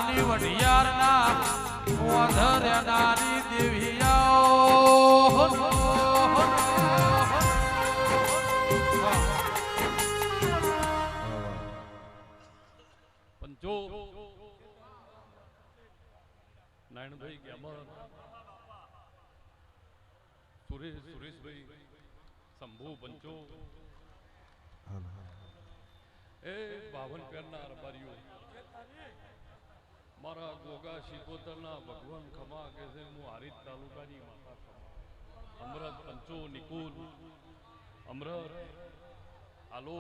બારની વઢિયારના ઓધર્યા નારી દેવિયાઓ પંચો નારાયણભાઈ ગેમર સુરેશભાઈ શંભુ પંચો એ 52 પેરના રબારીઓ મારા ગોગા શિકોતરના ભગવાન ખમા કે છે હું હારીજ તાલુકાની માતા ખમા અમરત પંચો નિકુલ અમરત આલો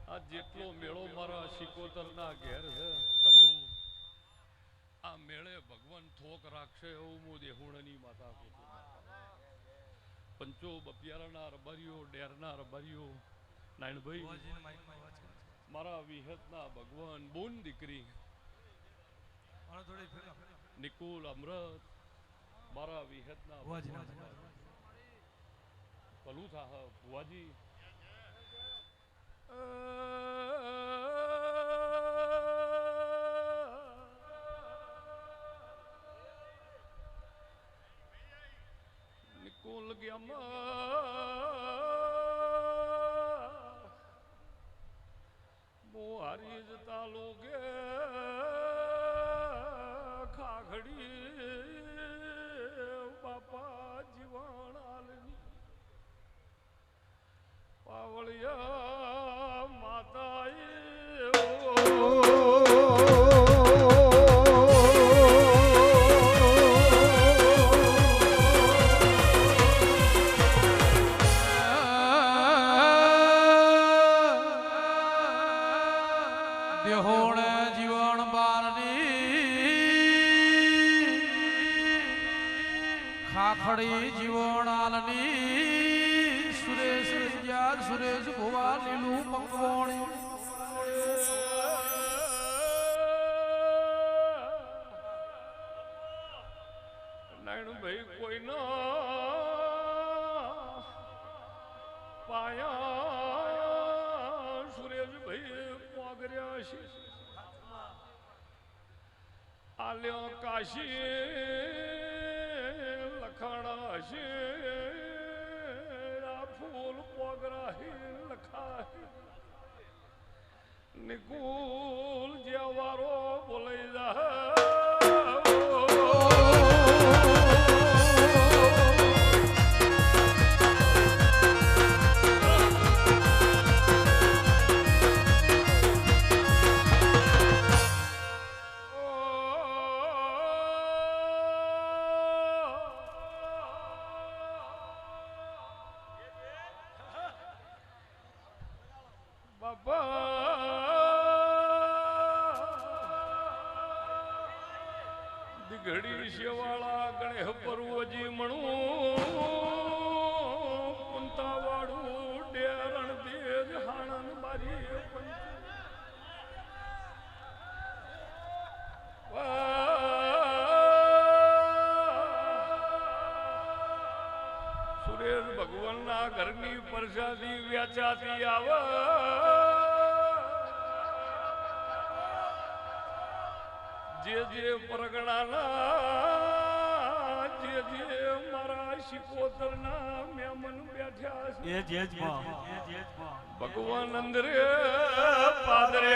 આ જેટલો મેળો મારા શિકોતરના ઘેર છે શંભુ આ મેળે ભગવાન થોક રાખશે એવું હું દેહુણની માતા કહું પંચો બપિયારાના રબારીઓ ડેરના રબારીઓ નારાયણભાઈ મારા વિહતના ભગવાન બોન દીકરી નિકુલ અમૃત મારા વિહતના ભલું થા ભુવાજી નિકુલ ગયા હારી જતા લોગે ખાખડી બાપા જીવણ આલની પાવળિયા માતાએ ખાખડી જીવણાલની સુરેશ રંજાર સુરેશ ભુવા લીલું મંગવણી નારાયણભાઈ કોઈનો પાયા સુરેશભાઈ પોગર્યા છે આલ્યો કાશી લખાણા છે ફૂલ પોગરાહી લખાહી નિકુલ જેવારો બોલાઈ જાય ઘડી શેવાળા ગણેશ પર્વજી મણું પુંતાવાળું ડેરણ દેજ હાણન બારી સુરેશ ભગવાનના ઘરની પ્રસાદી વેચાતી આવે જે પરગણાના જે મારા શિકોતરના મેમન બેઠ્યા છે ભગવાન અંદરે પાદરે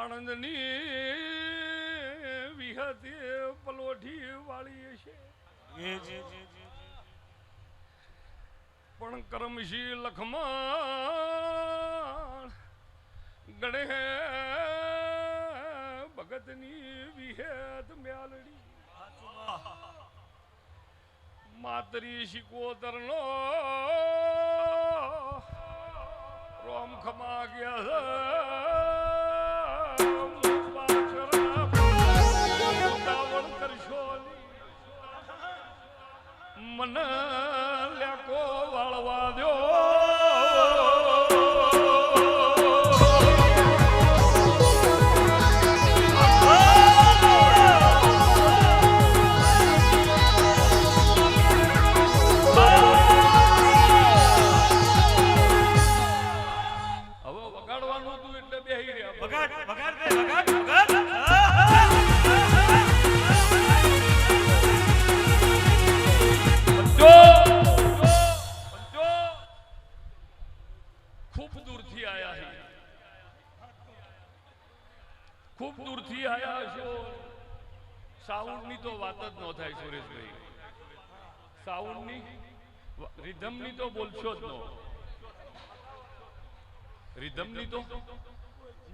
આનંદની વિહતે પલોઠી વાળી છે પણ કરમશી લખમાં ગણે ભગતની વિહેત મ્યાલડી માતરી શિકોતરનો રોમ ખમા ગયા મને લેકો વાળવા દો ખૂબ દૂરથી આયા છો. સાઉન્ડની તો વાત જ ન થાય સુરેશભાઈ. સાઉન્ડની રિધમની તો બોલશો જ નો. રિધમની તો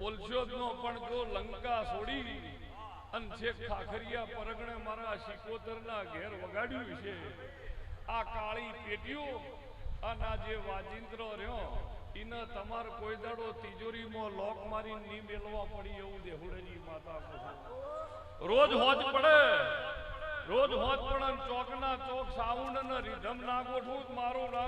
બોલશો જ નો. પણ જો લંકા છોડી અને છેક ખાખરિયા પરગણે મારા શિકોતરના ઘેર વગાડ્યું છે. આ કાળી પેટીઓ અને આ જે વાજિંત્રો રહ્યો એને તમાર કોઈ દાડો તિજોરીમાં લોક મારી ની મેલવા પડી એવું દેહુડેજી માતા કહો. રોજ હોજ પડે, રોજ હોજ પડે. ચોકના ચોક સાઉન્ડ અને રિધમ ના ગોઠવું મારું નામ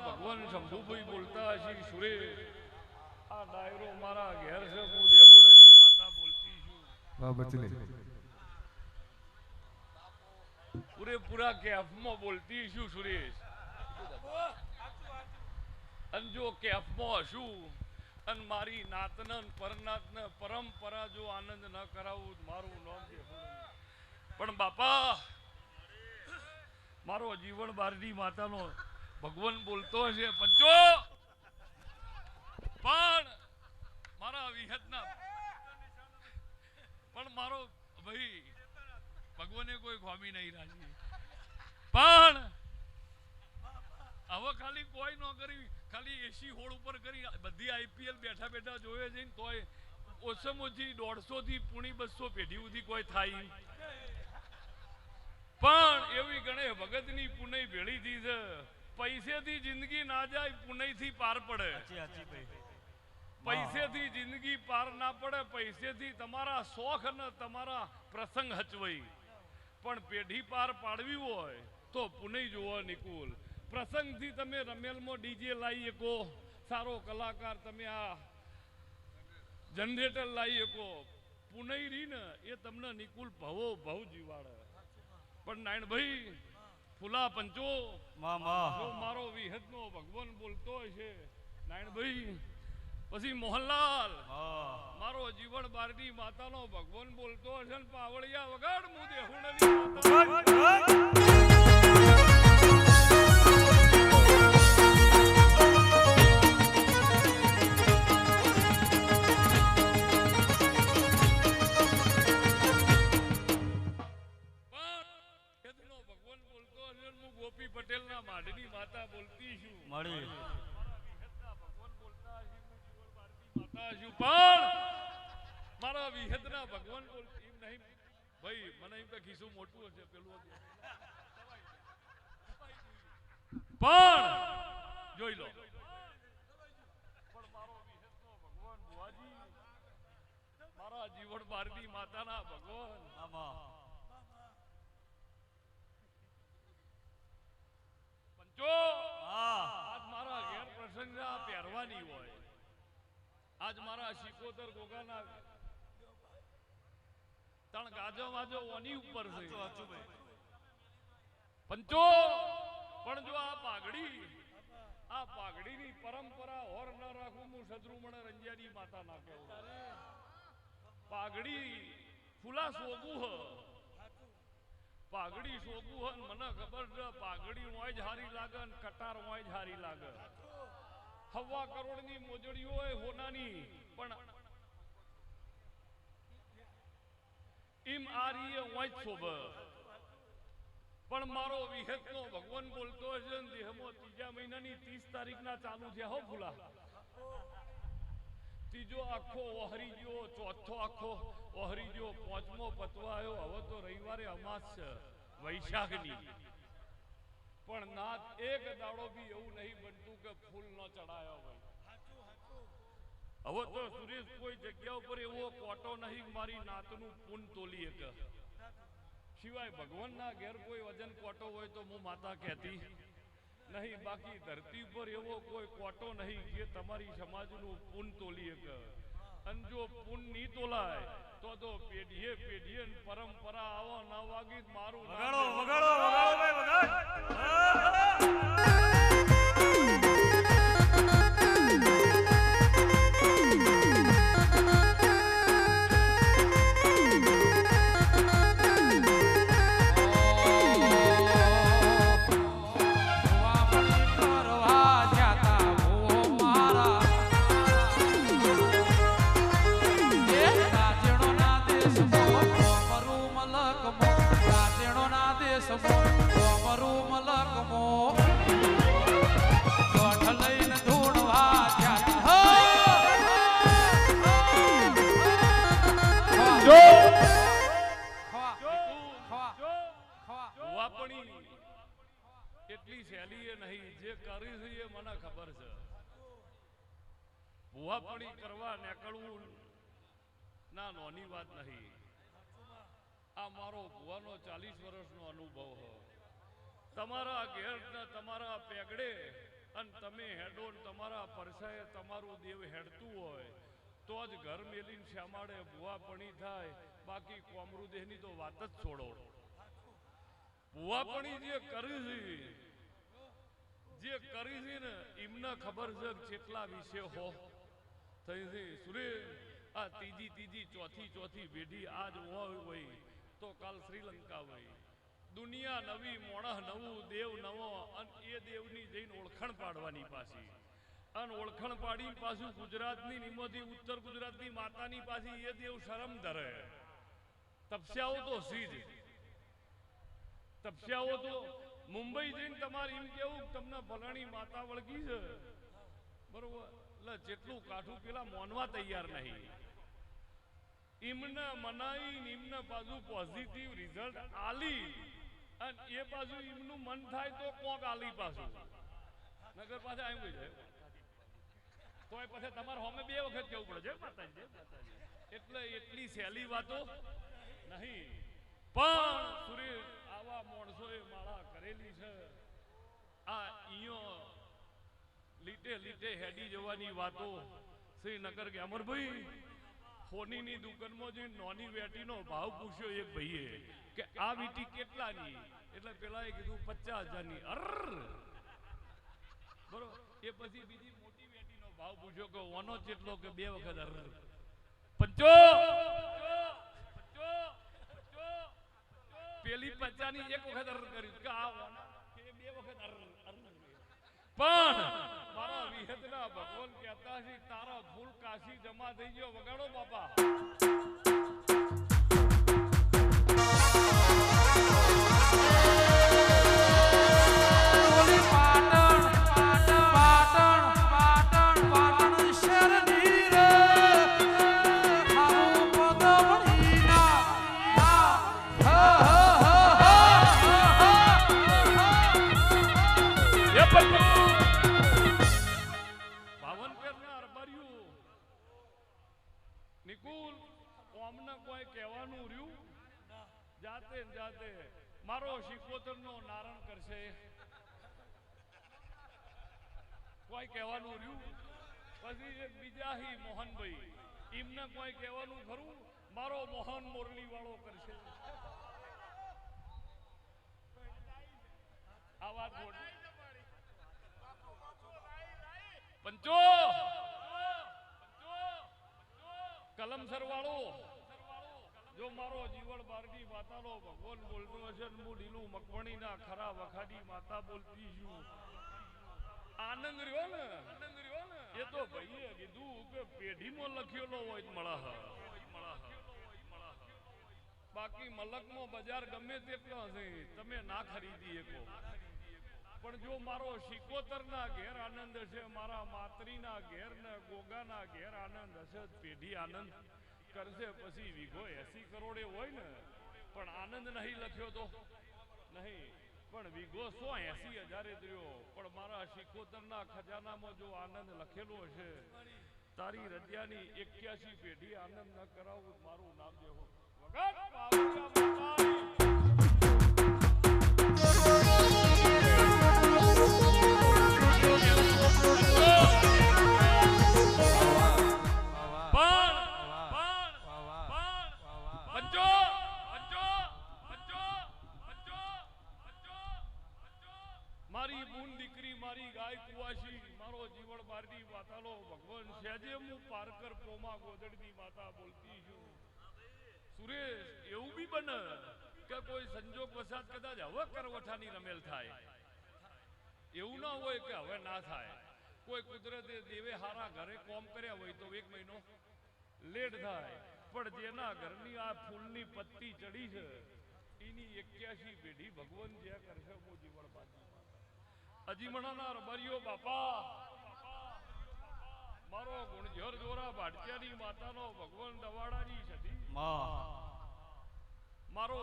ભગવાન શંભુભાઈ બોલતા હશે. સુરેશ આ ડાયરો મારા ઘેર છે. હું દેહુડરી માતા બોલતી છું. પૂરેપૂરા કેફમાં બોલતી છું સુરેશ. અને જો કેફમાં હશું અને મારી નાતને પરનાતને પરંપરા જો આનંદ ન કરાવું મારું નામ દેહુડરી. પણ બાપા મારો જીવન બારડી માતાનો ભગવાન બોલતો હશે પંચો. પણ મારા વિહતના પણ મારો ભાઈ ભગવાને કોઈ ખોમી નહીં રાખી. પણ હવે ખાલી કોઈ ન કરી, ખાલી એસી હોળ ઉપર કરી બધી આઈપીએલ બેઠા બેઠા જોયે છે. તોય ઓછામાં ઓછી 150 થી પૂણી 200 પેઢી સુધી કોઈ થાય. પણ એવી ગણે ભગતની પુનઈ ભેળી થી છે. પૈસેથી જિંદગી ના જાય, પુનઈથી પાર પડે. પૈસેથી જિંદગી પાર ના પડે. પૈસેથી તમારા શોખ અને તમારા પ્રસંગ હચવાઈ. પણ પેઢી પાર પાડવી હોય તો પુનઈ જોવો નિકુલ. પ્રસંગથી તમે રમેલમાં ડીજે લાવી શકો, સારો કલાકાર તમે આ જનરેટર લાવી શકો. પુનઈ રી ને એ તમને નિકુલ ભવો ભવ જીવાડે. પણ નાયણભાઈ ફુલા પંચો જો મારો વિહતનો ભગવાન બોલતો હશે નાયણભાઈ, પછી મોહનલાલ મારો જીવન બારડી માતાનો ભગવાન બોલતો હશે ને પાવળિયા વગાડ હું દેહુડની પટેલના માઢની માતા બોલતી છું. મળી ભગવાન બોલતા હશે માતા છું. પણ મારા વિહતના ભગવાન બોલતી નહીં ભાઈ. મને એમ કે ખીસું મોટું હશે પેલું પણ જોઈ લો. પણ મારો વિહતનો ભગવાન બુઆજી મારા જીવન બારડી માતાના ભગવાન જો આજ મારા ઘેર પ્રસંગ પહેરવાની હોય. આજ મારા શિકોતર ગોગાના તણ ગાજો વાજો ઓની ઉપર છે પંચો. પણ જો આ પાઘડીની પરંપરા ઓર ન રાખું હું સદરૂમણ રંજારી માતા ના કહેવું. પાઘડી ફૂલા સોગું હ, પાઘડી શોગું હન. મને ખબર છે પાઘડી હોય જ હારી લાગે ને કટાર હોય જ હારી લાગે. 1.25 કરોડની મોજડીઓ હોય હોનાની, પણ એમ આ રીએ હોય જ શોભે. પણ મારો વિહતનો ભગવાન બોલતો હશે ને દેહમાં 3જા મહિનાની 30 તારીખના ચાલુ થયા હો ફૂલા. 3જો આખો ઓહરી ગયો, 4થો આખો ઓહરી ગયો, 5મો પતવા આવ્યો. હવે તો રવિવારે અમાસ છે વૈશાખની. પણ નાથ એક દાડો બી એવું નહીં બનતું કે ફૂલ ન ચડાયો હોય. હવે તો સુરેશ કોઈ જગ્યા ઉપર એવો કોટો નહીં મારી નાતનું પૂન તોલી એક. સિવાય ભગવાનના ઘેર કોઈ વજન કોટો હોય તો હું માતા કહેતી નહીં. બાકી ધરતી ઉપર એવો કોઈ કોટો નહીં જે તમારી સમાજનું પૂન તોલી એક. અને જો પૂન નહીં તોલાય તો પેઢીએ પરંપરા આવો ના વાગી મારું વગાડો વગાડો વગાડો ભાઈ વગાડ. એટલી સહેલી એ નહીં, જે કરી છે એ મને ખબર છે. ભુવાપણી કરવા નીકળવું ના નોની વાત નહીં. આ મારો ભુવાનો 40 વર્ષનો અનુભવ હો. તમારા ઘેર ને તમારા પેગડે અને તમે હેડો ને તમારા પરસાએ તમારું દેવ હેડતું હોય તો જ ઘર મેલીને શ્યામાડે ભુવાપણી થાય. બાકી કોમરુદેહની તો વાત જ છોડો. ભુવાપણી જે કરી છે ને એમને ખબર છે કેટલા વિશે હો થઈ છે. સુરેશ આ ત્રીજી ચોથી પેઢી આજ હોય તો કાલ શ્રીલંકા હોય. દુનિયા નવી, મોણહ નવું, દેવ નવો, અને એ દેવની જઈને ઓળખાણ પાડવાની પાછી. અને ઓળખાણ પાડી પાછું ગુજરાતની નિમોથી ઉત્તર ગુજરાતની માતાની પાછી એ દેવ શરમ ધરે. તપસ્યાઓ તો સીજ, તપસ્યાઓ તો મુંબઈ જઈને તમારે એમ કેવું તમને ફલાણી માતા વળગી છે બરોબર, એટલે જેટલું કાઠું પેલા મોનવા તૈયાર નહીં. એમને મનાઈ એમને પાછું પોઝિટિવ રિઝલ્ટ આલી અને એ પાછું એમનું મન થાય તો કોક આલી પાછું નગર પાછા એમ જાય તો પછી તમારે હોમે 2 વખત કેવું પડે છે માતાજી. એટલે એટલી સહેલી વાતો નહીં. પણ સુરેશ આવા માણસોએ માળા કરેલી છે. આ ઈયો લીટે હેડી જવાની વાતો. શ્રીનગર કે અમરભાઈ સોનીની દુકાનમાં જે નોની વેટીનો ભાવ પૂછ્યો એક ભાઈએ કે આ વીટી કેટલાની, એટલે પેલાએ કીધું 50,000ની. બરોબર. એ પછી બીજી મોટી વેટીનો ભાવ પૂછ્યો કે ઓનો જેટલો કે 2 વખત પેલી 50ની 1 વખત કરી કે આ ઓના કે 2 વખત પણ મારા વિહતના ભગવાન કહેતા છે તારા ફૂલ કાશી જમા થઈ ગયો. વગાડો બાપા. નિકુલ ઓમને કોઈ કહેવાનું રહ્યું જાતે મારો શિકોતરનો નારણ કરશે. કોઈ કહેવાનું રહ્યું. પછી એક બીજા હી મોહનભાઈ એમને કોઈ કહેવાનું ખરું મારો મોહન મોરલી વાળો કરશે. આ વાત પંચો કલમસર વાળો જો મારો જીવન બારડી માતાનો ભગવાન બોલતો હશે હું લીલું મકવણીના ખરા વખાડી માતા બોલતી છું. આનંદ રહ્યો ને એ તો ભાઈએ કીધું કે પેઢીમાં લખેલો હોય મળે. બાકી મલકનો બજાર ગમે તેટલો હશે તમે ના ખરીદી શકો. પણ જો મારો શિકોતરના ઘેર આનંદ હશે, મારા માતરીના ઘેર ને ગોગાના ઘેર આનંદ હશે, પેઢી આનંદ કરશે. પછી વીઘો 80 કરોડે હોય ને પણ આનંદ નહીં લખ્યો તો નહીં, પણ વીઘો 180,000 રહ્યો. પણ મારા શિકોતરના ખજાનામાં જો આનંદ લખેલો હશે તારી રજ્યાની 81 પેઢી આનંદ ન કરાવું મારું નામ દેવું. મારી બૂન દીકરી મારી ગાય કુવાસી મારો જીવન બારડી માતાનો ભગવાન સેજે હું પારકર પોમા ગોદડની માતા બોલતી છું. સુરેશ એવું બી બને કે કોઈ સંજોગ વસાત કદાચ હવે કરવઠાની રમેલ થાય. એવું ના હોય કે હવે ના થાય. કોઈ કુદરતે દેવે હારા ઘરે કોમ કર્યા હોય તો 1 મહિનો લેટ થાય. પણ જેના ઘરની આ ફૂલની પત્તી ચડી છે એની 81 પેઢી ભગવાન જે કરશે હું જીવન બાજી અજીમણાના રબારીઓ બાપા મારો ગુણઝર જોરા ભાટક્યાની માતાનો ભગવાન દવાડાની સતી મારો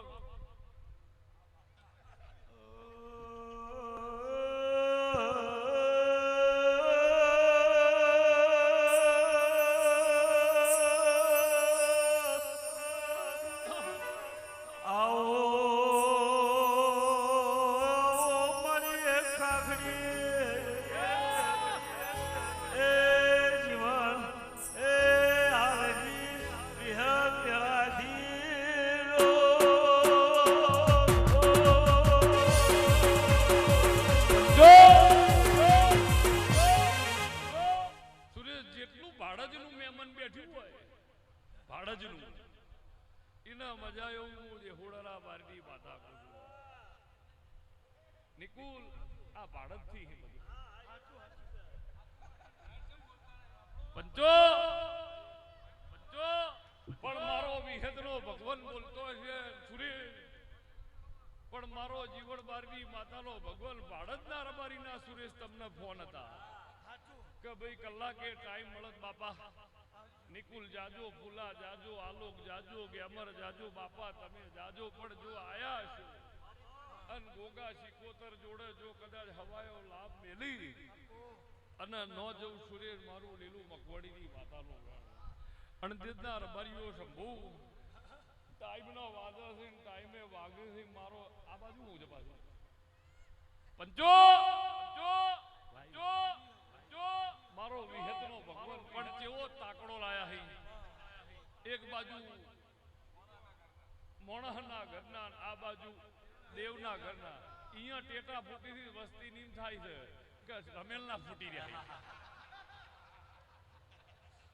આ ભારતથી હે બધું. પંચો પંચો પણ મારો વિહેદનો ભગવાન બોલતો છે સુરેશ, પણ મારો જીવન બારવી માતાનો ભગવાન ભારતના રબારીના સુરેશ તમને ફોન હતા કે ભાઈ કલાકે ટાઈમ મળત બાપા, નિકુલ જાજો, ફૂલા જાજો, આલોક જાજો, ગેમર જાજો, બાપા તમે જાજો, પણ જો આયા છો અન ગોગા શિકોતર જોડે જો કદાચ હવાયો લાભ મેલી અને ન જવું સુરેશ મારું લીલું મગવડીની માતાનો અણદેદના રબારીઓ શંભુ ટાઈમનો વાદો છે ટાઈમે વાગે છે મારો આ બાજુ હું છે બાજુ પંચો પંચો પંચો પંચો મારો વિહેતનો ભગવાન પણ કેવો તાકડો લાયા છે. એક બાજુ મોણહના ઘરના આ બાજુ દેવના ઘરના અહીંયા ટેટા ફૂટીથી વસ્તી નીમ થાય છે કે રમેલના ફૂટી રહ્યા.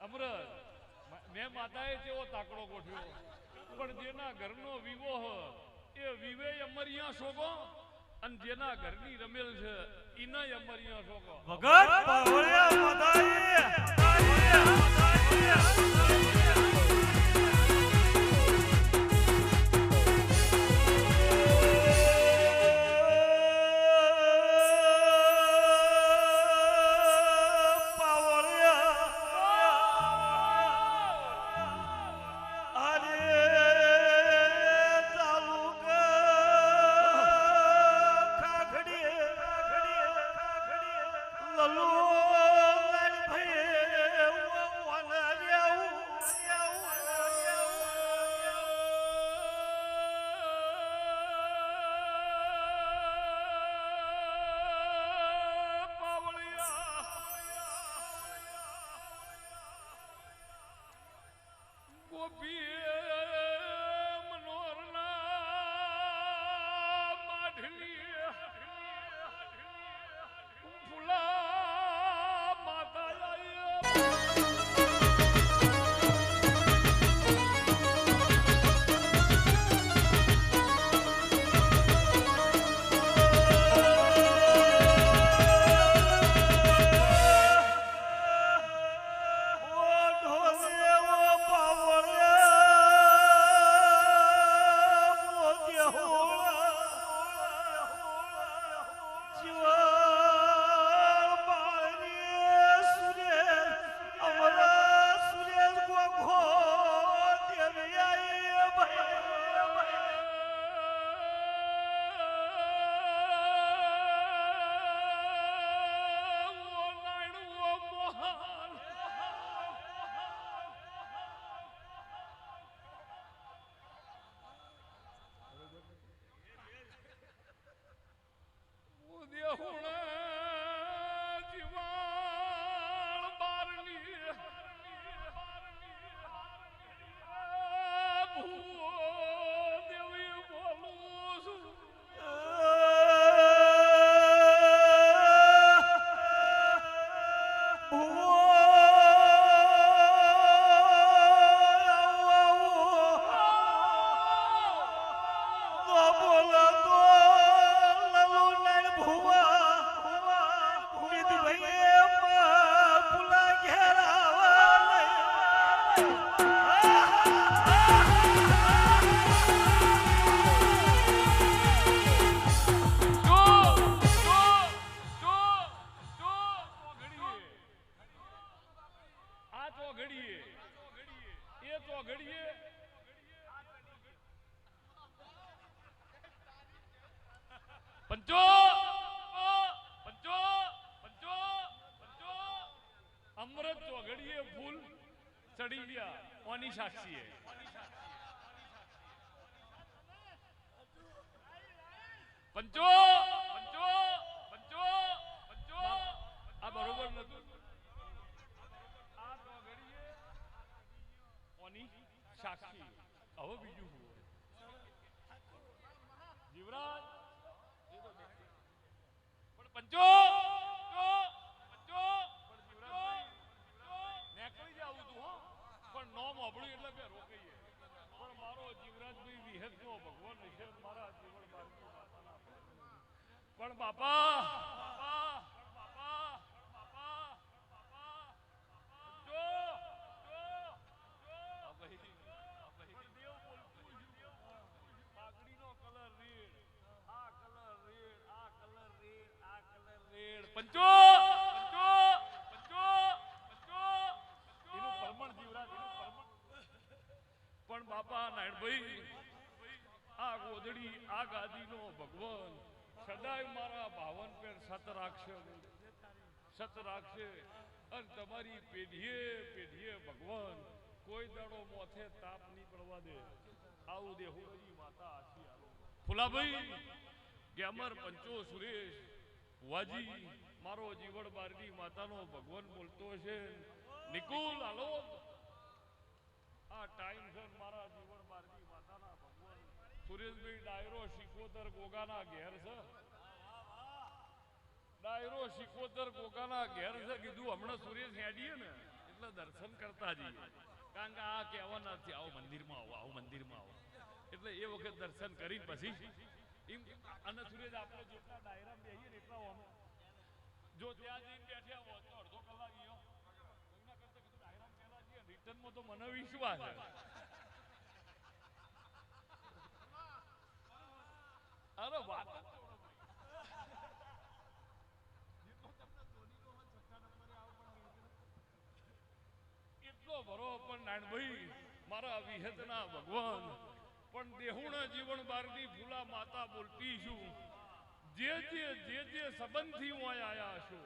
અમરત મેં માતાએ કેવો તાકડો ગોઠવ્યો, પણ જેના ઘરનો વિવો એ વિવે અમરિયા શોગો અને જેના ઘરની રમેલ છે ઈના અમરિયા શોગો. ભગત પાવળિયા માતાએ પંચો પંચો પંચો પંચો અમૃત ચોઘડીએ ફૂલ ચડી ગયા ઓની સાક્ષીએ. પંચો પંચો પંચો પંચો આ બરોબર નતું. આ ચોઘડીએ ઓની સાક્ષી. હવે બીજું જીવરાજ પંચો પંચો નેકળી જ આવું તું હો, પણ નોમ અબળ્યું એટલે કે રોકીએ. પણ મારો જીવરાજભાઈ વિહેતનો ભગવાન છે મારા જીવન પણ બાપા પંચો પંચો પંચો પંચો એનું પરમણ જીવરાજ એનું પરમણ પણ બાપા નારાયણભાઈ આ ગોદડી આ ગાદીનો ભગવાન સદાય મારા ભાવન પર સત રાખશે અને તમારી પેઢીએ ભગવાન કોઈ દાડો મોથે તાપ નહીં પડવા દે આવું દેહુજી માતા આશી આલો ફુલાભાઈ ગેમર પંચો સુરેશ વાજી મારો જીવડ બારની માતાનો ભગવાન બોલતો છે નિકુલ આલો આ ટાઈમ છે મારા જીવડ બારની માતાના ભગવાન સુરેશભાઈ ડાયરો શિકોતર ગોગાના ઘેર છે ડાયરો શિકોતર ગોગાના ઘેર છે કીધું હમણાં સુરેશ હેડીએ ને એટલે દર્શન કરતા જઈએ કારણ કે આ કહેવાના નથી આવો મંદિરમાં આવો એટલે એ વખત દર્શન કરી પછી એમ અને સુરેશ આપણે જેટલા ડાયરામાં બેહીએ ને એટલા અમે જો ત્યાં જઈને બેઠ્યા હોત તો અડધો કલાક ગયો એમના કરતા કીધું ડાયરામાં પહેલા જઈએ રિટર્નમાં તો મને વિશ્વાસ છે અરે વાત એટલો ભરો પણ નાનભાઈ મારા વિહતના ભગવાન પણ દેહુણા જીવન બારની ફૂલા માતા બોલતી છું જે સંબંધી હું આયા છો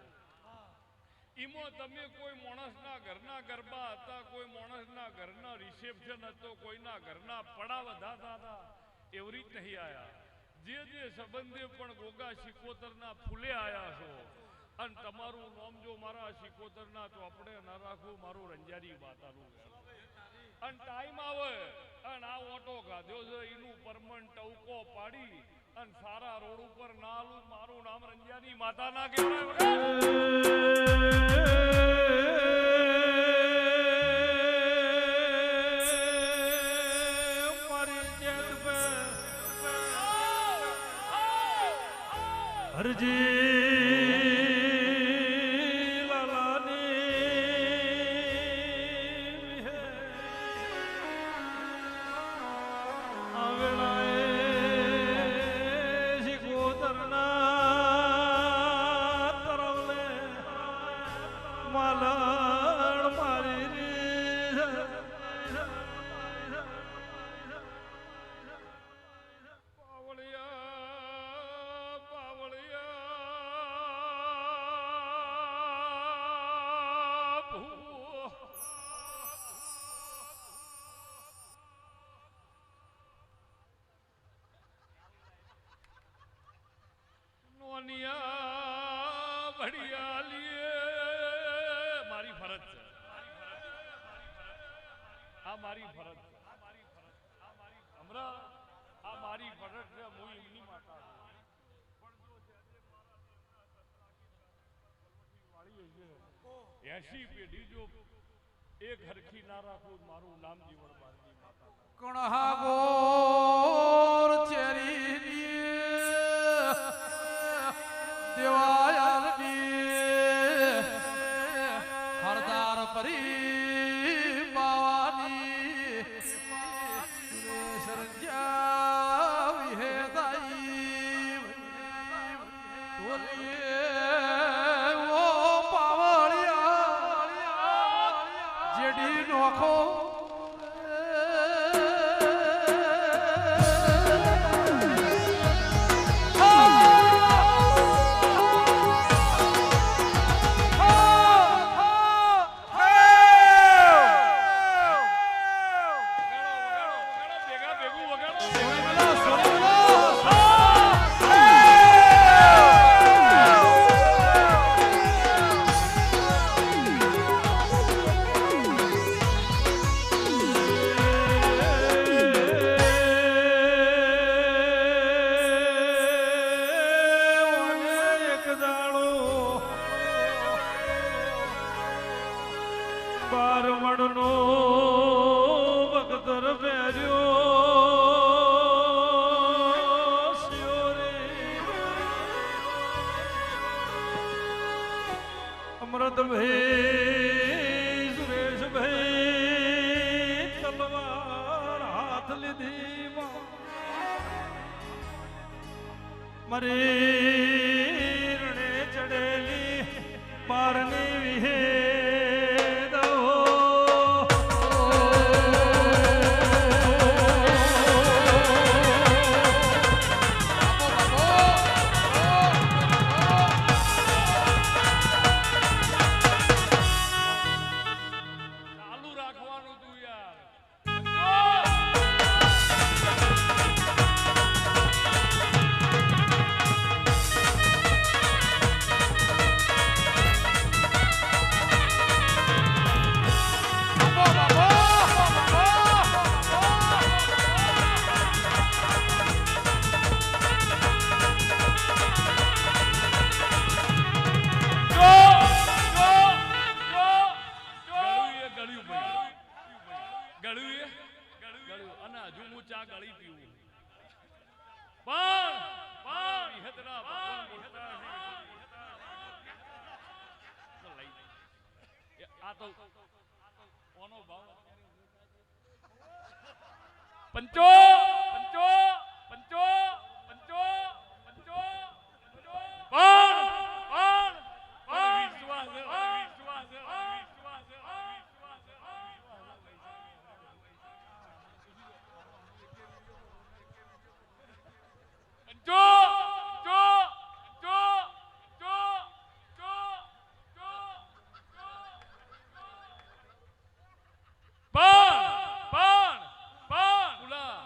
ઈમો તમે કોઈ માણસના ઘરના ગરબા હતા કોઈ માણસના ઘરના રિસેપ્શન હતો કોઈના ઘરના પડા વધાતા હતા એવી રીત નહીં આયા જે સંબંધે પણ ગોગા શિકોતરના ફૂલે આયા છો અને તમારું નામ જો મારા શિકોતરના ચોપડે ન રાખું મારું રંજારી માતાનું અને ટાઈમ આવે અને આ ઓટો ગાધ્યો છે એનું પરમન ટવકો પાડી અને સારા રોડ ઉપર ના આલું મારું નામ રંજારી માતાના કહેવાય હરજી લાલાની આવેલાએ શિકોતરના તરવલે માલણ મારી મારી ફરજ છે આ મારી ફરજ છે હમણાં આ મારી ફરજ છે હું એમની માતા એસી પેઢી જો એક હરખી ના રાખું મારું નામ જીવન બારની માતા કણહાગોર ચેરીની દેવાયરની હરદાર પરી બાવાની સરજા વિહેદાઈ બોલીએ ઓ પાવળિયા જેડી નોખો બારમણનો ભગતર પહેર્યો અમૃતભાઈ સુરેશભાઈ તલવાર હાથ લીધી મારી રણે ચડેલી આ તો ઓનો ભાવ પંચો પંચો પંચો પંચો પંચો પણ વિશ્વાસ જો જો જો જો જો જો પણ ઉલા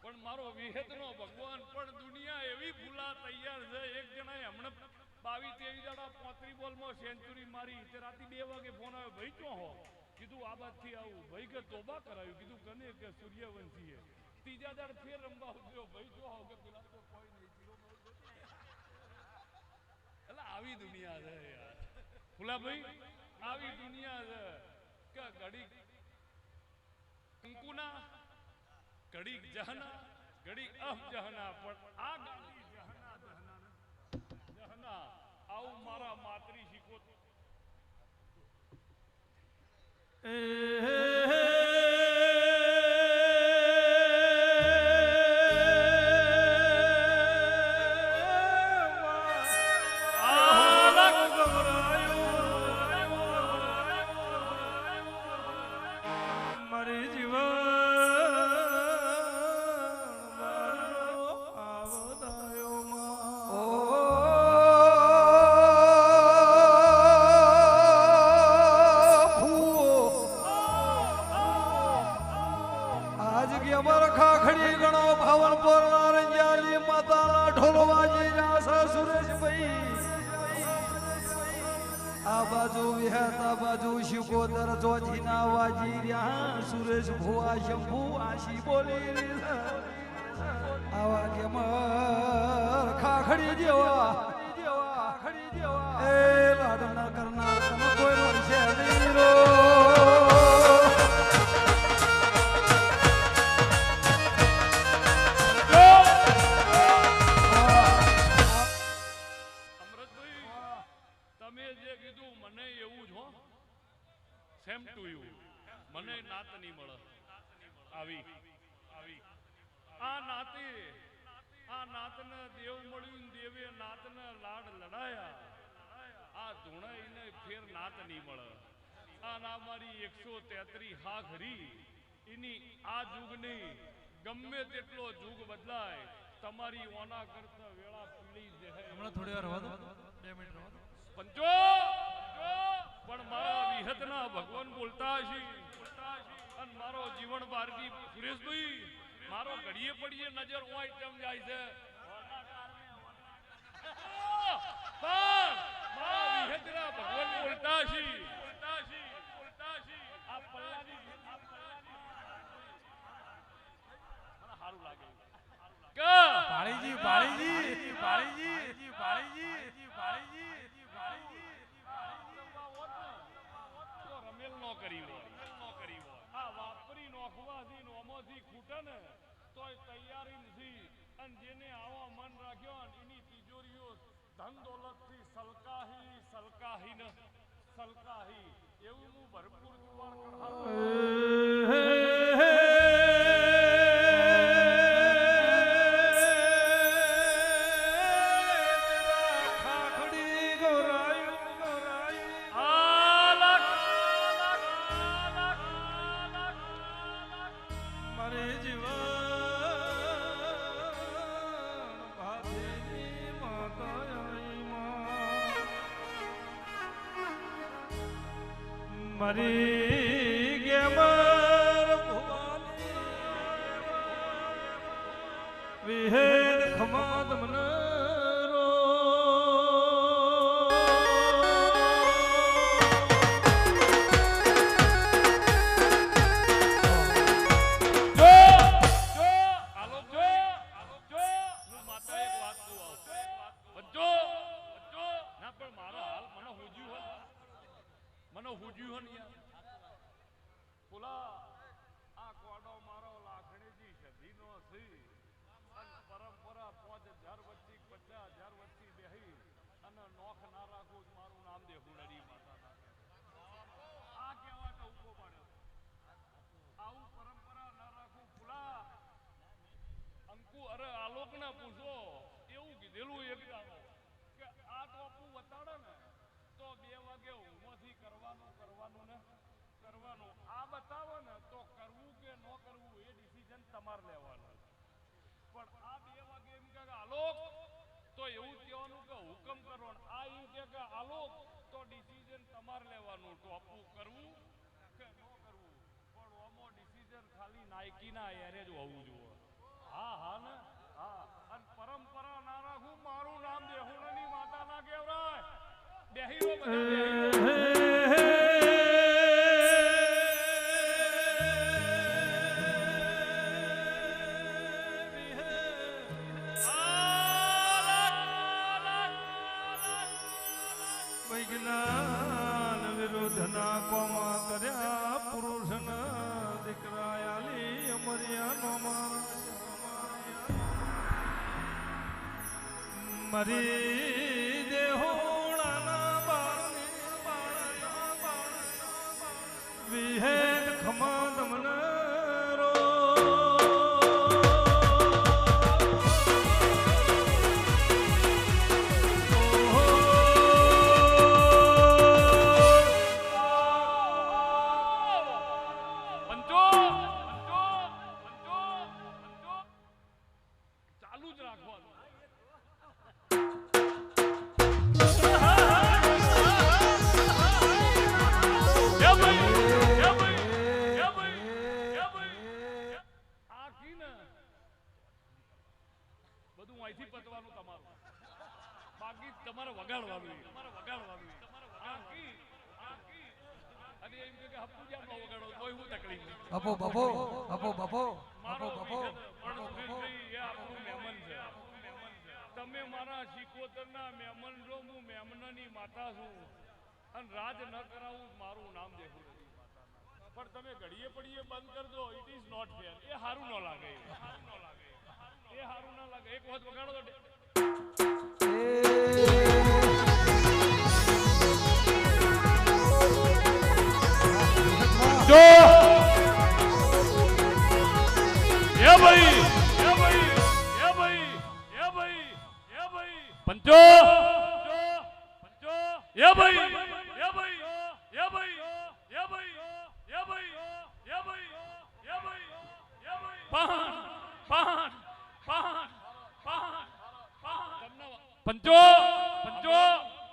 પણ મારો વિહેતનો ભગવાન પણ દુનિયા એવી ભૂલા તૈયાર છે. એક જણાએ હમણાં 22-23 દાડા 35 બોલમાં સેન્ચુરી મારી તે રાતે 2 વાગે ફોન આવ્યો ભાઈ ચો હો કીધું આ બાદથી આવું ભાઈ કે તોબા કરાવ્યું કીધું કને કે સૂર્યવંશી ત્રીજા દાડ ફેર રમવા ઉતર્યો ભાઈ ચો હો કે પેલા તો કોઈ નહીં એટલે આવી દુનિયા છે યાર ફુલા ભાઈ આવી દુનિયા છે કે ઘડી કંકુના ઘડી જહના ઘડી જહના પણ આ ઘડી જહના આવું મારા માતરી શીખો સુરેશ ભુવા શંભુ આશી બોલી આવા કે મર ખાખડી જેવા એ લાડના કરનાર તમે કોઈ નો છે નહીં રો તમે જે કીધું મને એવું જ હો સેમ ટુ યુ મને નાત નહીં મળે આવી આ નાતને દેવ મળ્યું દેવે નાતને લાડ લડાયા આ ધૂણાઈને ફેર નાત નહીં મળે આ ના મારી 133 હા ખરી એની આ જુગની ગમે તેટલો જુગ બદલાય તમારી ઓના કરતા વેળા પીળી જાય હમણાં થોડી વાર રવા દો 2 મિનિટ રવા દો પંચો પણ મારા વિહતના ભગવાન બોલતા હશે અને મારો જીવન બારજી સુરેશભાઈ મારો ઘડીએ પડીએ નજર ઓય તેમ જાય છે મારા વિહતના ભગવાન બોલતા હશે આ પલ્લાની મને સારું લાગે પાળીજી પાળીજી પાળીજી પાળીજી પાળીજી રમેલ નો કરી આ વાપરી નોખવાથી નોમોથી ખૂટે ને તોય તૈયારી નથી અને જેને આવા મન રાખ્યો એની તિજોરીઓ ધન દોલતથી સલકાહી ને સલકાહી એવું હું ભરપૂર જુવાર મારી ગેમર ભવાની વિહેદ ખમાદ મનરો મને હુજ્યું હન યાર પુલા આ કોડો મારો લાખણીજી સધીનો છે અને પરમ મને પૂછો એવું કીધેલું એક દાડો કે આ ટોપું બતાડે ને તો 2 વાગે ઊંઘમાંથી કરવાનું ને કરવાનું. આ બતાવો ને તો કરવું કે ન કરવું એ ડિસિઝન તમારે લેવાનું. પણ આ 2 વાગે એમ કે આલોક તો એવું કહેવાનું કે હુકમ કરો. આ એમ કે આલોક તો ડિસિઝન તમારે લેવાનું. ટોપું કરવું કે ન કરવું. પણ ઓમો ડિસિઝન ખાલી નાઇકીના એરે જ હોવું જોઈએ. હા ને હા. અને પરંપરા ના રાખું. મારું નામ દેહુણાની માતા ના કહેવાય. બેહીરો બધા વિજ્ઞાન વિરોધના કોમા કર્યા પુરુષના દીકરા આલી અમર્યાનો મરી દેહોણાના બાળને વિહેદ ખમા તમને તમારે વગાડવાનું. અને એમ કે હપુજા નો વગાડો કોઈ હું તકલીફ નહીં. બપો મારો એ આપણું મહેમાન છે. તમે મારા શિકોતરના મહેમાન છો. હું મહેમાનની માતા છું અને રાજ ન કરાવું મારું નામ દેખું. પણ તમે ઘડીએ પડીએ બંધ કરજો. It is not fair. એ સારું ન લાગે. એ સારું ના લાગે. એક વખત વગાડો તો જો પંચો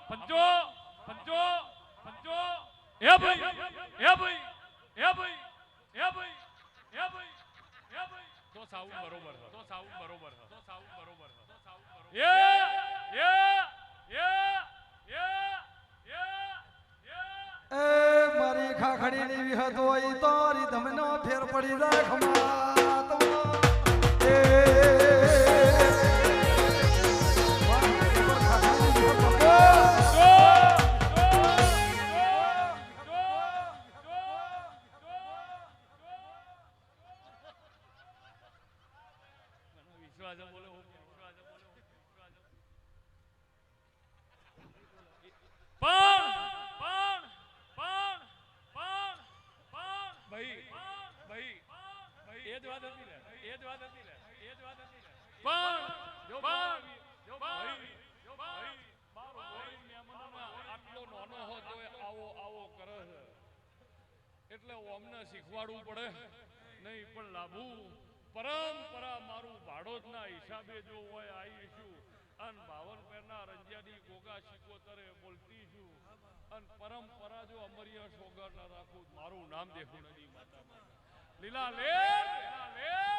પંચો તો સાઉન્ડ બરોબર છે. મારી ખાખડીની વિહત હોય તો રીધમનો ફેર પડી જાય ખમા તો એટલે અમને શીખવાડવું પડે નહીં. પણ લાભુ પરંપરા મારું ભાડોદના હિસાબે જો હોય આવીશું અને 52 પેરના રંજિયાની ગોગા શિકોતરે બોલતી છું અને પરંપરા જો અમરિયા સોગર ના રાખું મારું નામ દેખું નદી માતા લીલા લેર લીલા લેર.